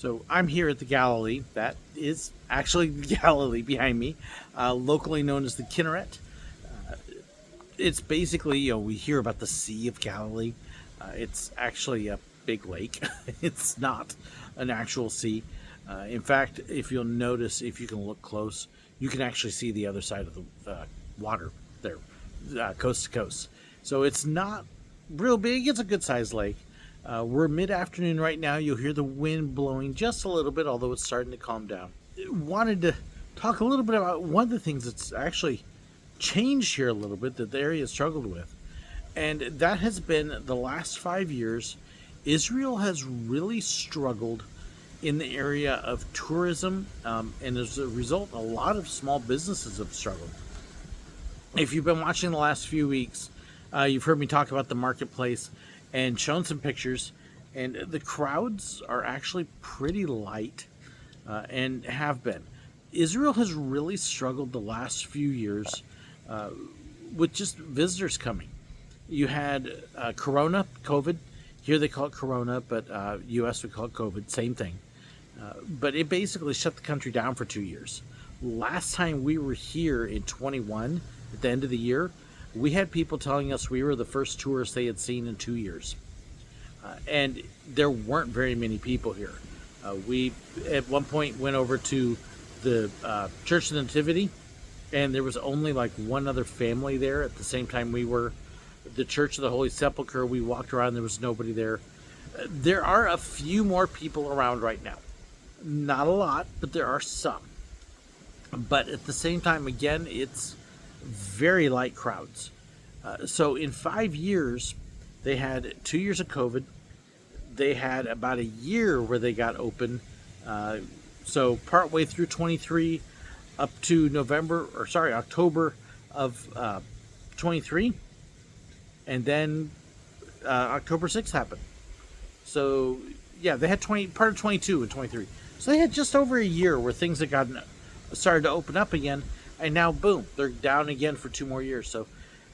So I'm here at the Galilee. That is actually the Galilee behind me, locally known as the Kinneret. It's basically, we hear about the Sea of Galilee. It's actually a big lake. It's not an actual sea. In fact, if you'll notice, if you can look close, you can actually see the other side of the water there, coast to coast. So it's not real big. It's a good sized lake. We're mid-afternoon right now. You'll hear the wind blowing just a little bit, although it's starting to calm down. Wanted to talk a little bit about one of the things that's actually changed here a little bit that the area has struggled with. And that has been the last 5 years, Israel has really struggled in the area of tourism. And as a result, a lot of small businesses have struggled. If you've been watching the last few weeks, you've heard me talk about the marketplace and shown some pictures, and the crowds are actually pretty light and have been. Israel has really struggled the last few years with just visitors coming. You had Corona, COVID. Here they call it Corona, but U.S. we call it COVID, same thing. But it basically shut the country down for 2 years. Last time we were here in 21, at the end of the year, we had people telling us we were the first tourists they had seen in 2 years. And there weren't very many people here. We, at one point, went over to the Church of the Nativity, and there was only like one other family there at the same time we were. The Church of the Holy Sepulchre, we walked around, there was nobody there. There are a few more people around right now. Not a lot, but there are some. But at the same time, again, it's very light crowds. So in 5 years, they had 2 years of COVID. They had about a year where they got open. So partway through 23 up to October of 23. And then October 6th happened. So yeah, they had part of 22 and 23. So they had just over a year where things had started to open up again. And now, boom, they're down again for 2 more years. So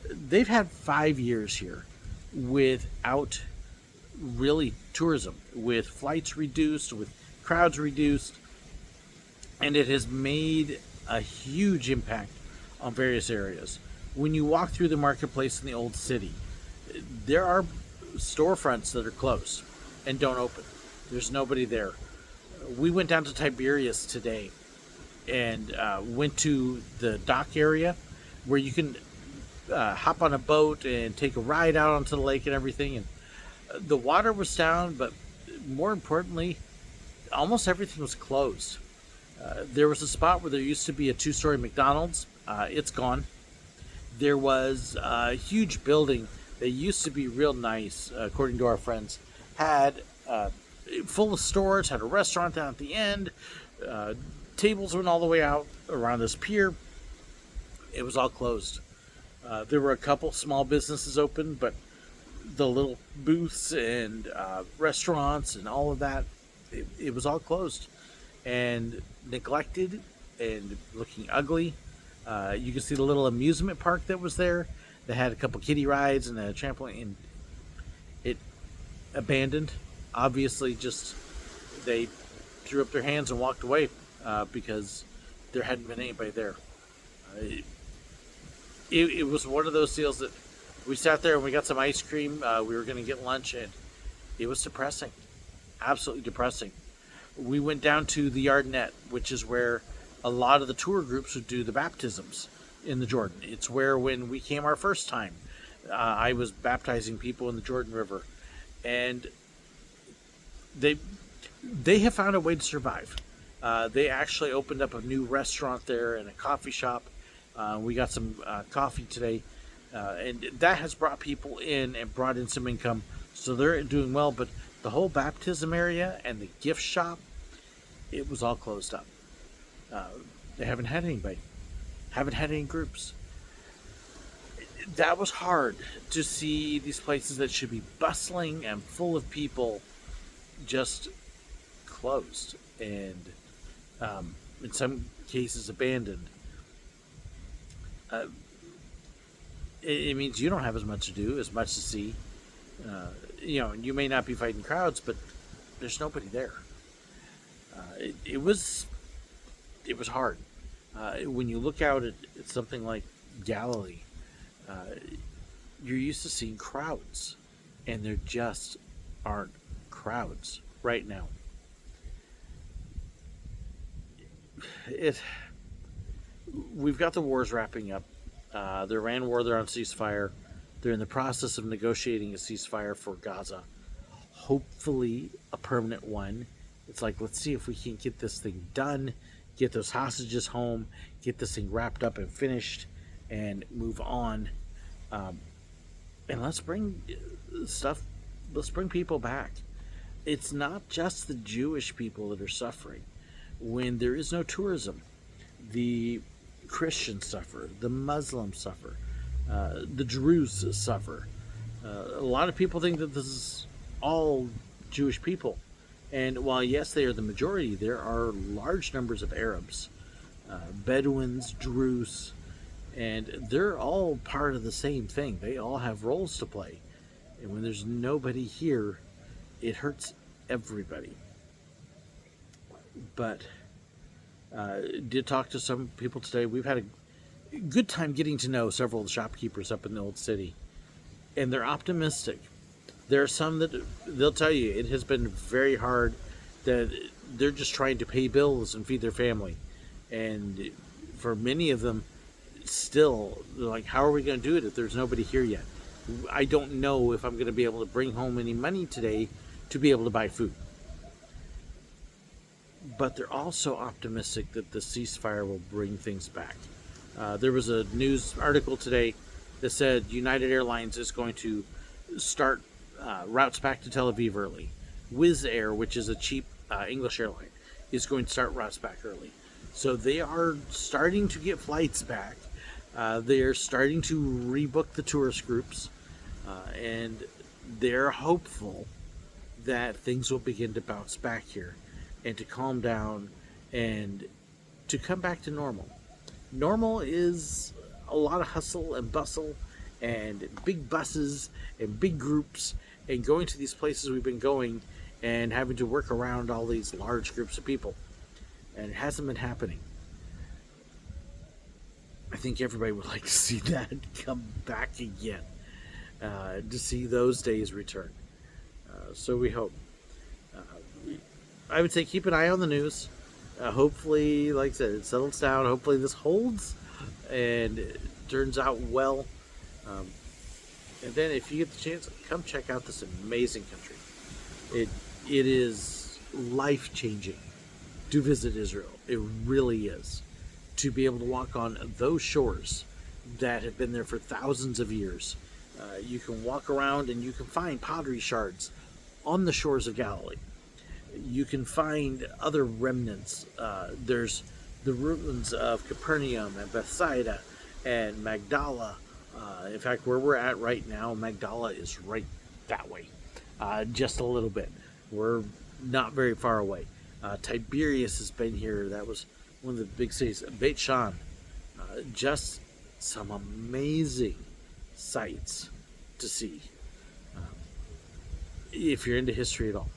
they've had 5 years here without really tourism, with flights reduced, with crowds reduced. And it has made a huge impact on various areas. When you walk through the marketplace in the old city, there are storefronts that are closed and don't open. There's nobody there. We went down to Tiberias today and went to the dock area where you can hop on a boat and take a ride out onto the lake and everything. And the water was down, but more importantly, almost everything was closed. There was a spot where there used to be a 2-story McDonald's. It's gone. There was a huge building that used to be real nice, according to our friends, had full of stores, had a restaurant down at the end, tables went all the way out around this pier. It was all closed. There were a couple small businesses open, but the little booths and restaurants and all of that, it was all closed and neglected and looking ugly. You can see the little amusement park that was there that had a couple kiddie rides and a trampoline, and it abandoned. Obviously, just they threw up their hands and walked away because there hadn't been anybody there. It was one of those deals that we sat there and we got some ice cream. We were going to get lunch, and it was depressing, absolutely depressing. We went down to the Yardenette, which is where a lot of the tour groups would do the baptisms in the Jordan. It's where, when we came our first time, I was baptizing people in the Jordan River, and they have found a way to survive. They actually opened up a new restaurant there and a coffee shop. We got some coffee today, and that has brought people in and brought in some income, so they're doing well. But the whole baptism area and the gift shop, it was all closed up. They haven't had anybody, haven't had any groups. That was hard to see these places that should be bustling and full of people just closed and in some cases abandoned. It means you don't have as much to do, as much to see. You may not be fighting crowds, but there's nobody there. It was hard. When you look out at something like Galilee, uh, you're used to seeing crowds, and there just aren't crowds right now. It We've got the wars wrapping up. The Iran war, they're on ceasefire. They're in the process of negotiating a ceasefire for Gaza. Hopefully, a permanent one. It's like, let's see if we can get this thing done, get those hostages home, get this thing wrapped up and finished, and move on. Um, and let's bring stuff, let's bring people back. It's not just the Jewish people that are suffering. When there is no tourism, the Christians suffer, the Muslims suffer, the Druze suffer. A lot of people think that this is all Jewish people. And while, yes, they are the majority, there are large numbers of Arabs, Bedouins, Druze, and they're all part of the same thing. They all have roles to play. And when there's nobody here, it hurts everybody. But did talk to some people today. We've had a good time getting to know several of the shopkeepers up in the old city, and they're optimistic. There are some that they'll tell you it has been very hard, that they're just trying to pay bills and feed their family. And for many of them, still, they're like, how are we going to do it if there's nobody here yet? I don't know if I'm going to be able to bring home any money today to be able to buy food. But they're also optimistic that the ceasefire will bring things back. There was a news article today that said United Airlines is going to start routes back to Tel Aviv early. Wizz Air, which is a cheap English airline, is going to start routes back early. So they are starting to get flights back. They are starting to rebook the tourist groups. And they're hopeful that things will begin to bounce back here and to calm down and to come back to normal. Normal is a lot of hustle and bustle and big buses and big groups and going to these places we've been going and having to work around all these large groups of people. And it hasn't been happening. I think everybody would like to see that come back again, to see those days return. So we hope. I would say keep an eye on the news. Hopefully, like I said, it settles down. Hopefully this holds and it turns out well. And then if you get the chance, come check out this amazing country. It is life-changing to visit Israel. It really is. To be able to walk on those shores that have been there for thousands of years. You can walk around and you can find pottery shards on the shores of Galilee. You can find other remnants. There's the ruins of Capernaum and Bethsaida and Magdala. In fact, where we're at right now, Magdala is right that way, just a little bit. We're not very far away. Tiberias has been here. That was one of the big cities. Beit Shan. Just some amazing sights to see. If you're into history at all,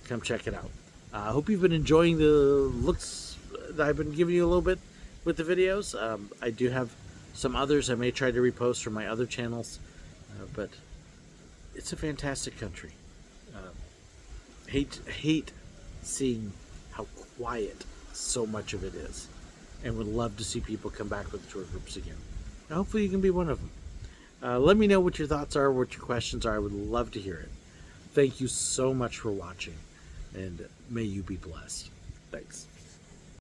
come check it out. I hope you've been enjoying the looks that I've been giving you a little bit with the videos. I do have some others I may try to repost from my other channels, but it's a fantastic country. Hate seeing how quiet so much of it is, and would love to see people come back with the tour groups again. And hopefully you can be one of them. Let me know what your thoughts are, what your questions are. I would love to hear it. Thank you so much for watching, and may you be blessed. Thanks.